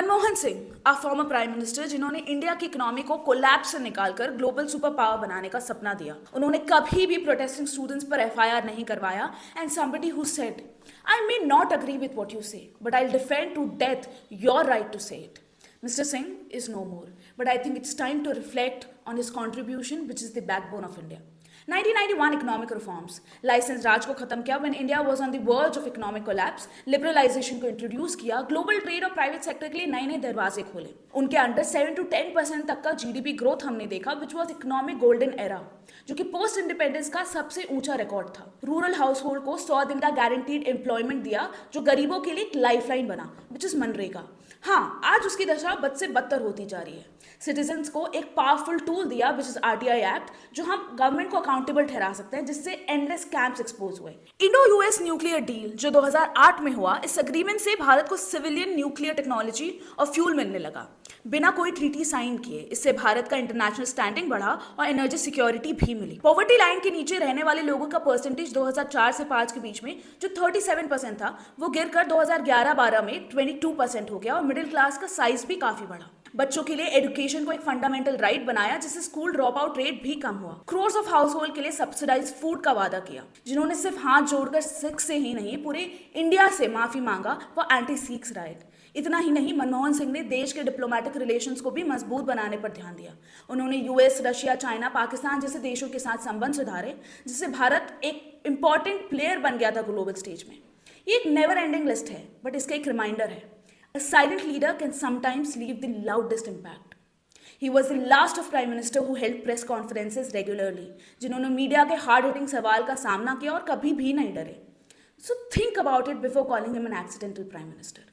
मनमोहन सिंह, आ former prime minister, जिन्होंने India की economy को कोलैप्स से निकालकर ग्लोबल सुपर पावर बनाने का सपना दिया। उन्होंने कभी भी प्रोटेस्टिंग स्टूडेंट्स पर एफआईआर नहीं करवाया। And somebody who said, I may not agree with what you say, but I will defend to death your right to say it. Mr. Singh is no more, but I think it's time to reflect on his contribution, which is the backbone of India. 1991 economic reforms, licence राज को खत्म किया when India was on the verge of economic collapse, liberalisation को introduce किया, global trade और private sector के लिए नए नए दरवाजे खोले. उनके अंडर 7 to 10% तक का जीडीपी ग्रोथ हमने देखा, which was economic golden era, जो कि पोस्ट इंडिपेंडेंस का सबसे ऊंचा रिकॉर्ड था. रूरल हाउस होल्ड को 100 दिन का गारंटीड एम्प्लॉयमेंट दिया, जो गरीबों के लिए एक लाइफलाइन बना, विच इज मनरेगा. हाँ, आज उसकी दशा बद से बदतर होती जा रही है. सिटीजन्स को एक पावरफुल टूल दिया, विच इज आरटीआई एक्ट, जो हम गवर्नमेंट को अकाउंटेबल ठहरा सकते हैं, जिससे एंडलेस कैंप्स एक्सपोज हुए. इंडो यूएस न्यूक्लियर डील जो 2008 में हुआ, इस एग्रीमेंट से भारत को सिविलियन न्यूक्लियर टेक्नोलॉजी और फ्यूल मिलने लगा, बिना कोई ट्रीटी साइन किए. इससे भारत का इंटरनेशनल स्टैंडिंग बढ़ा और एनर्जी सिक्योरिटी भी मिली. पॉवर्टी लाइन के नीचे रहने वाले लोगों का परसेंटेज 2004 से 5 के बीच में जो 37% था, वो गिरकर 2011-12 में 22% हो गया और मिडिल क्लास का साइज भी काफी बढ़ा. बच्चों के लिए एजुकेशन को एक फंडामेंटल राइट बनाया, जिससे स्कूल ड्रॉप आउट रेट भी कम हुआ. क्रोर्स ऑफ हाउस होल्ड के लिए सब्सिडाइज फूड का वादा किया, जिन्होंने सिर्फ हाथ जोड़कर सिख से ही नहीं पूरे इंडिया से माफी मांगा, वो एंटी सिख्स राइट. इतना ही नहीं, मनमोहन सिंह ने देश के डिप्लोमेटिक रिलेशंस को भी मजबूत बनाने पर ध्यान दिया. उन्होंने यूएस, रशिया, चाइना, पाकिस्तान जैसे देशों के साथ संबंध सुधारे, जिससे भारत एक इंपॉर्टेंट प्लेयर बन गया था ग्लोबल स्टेज में. ये एक नेवर एंडिंग लिस्ट है, बट इसका एक रिमाइंडर है. A silent leader can sometimes leave the loudest impact. He was the last of prime minister who held press conferences regularly, जिन्होंने मीडिया के हार्ड हिटिंग सवाल का सामना किया और कभी भी नहीं डरे. So think about it before calling him an accidental prime minister.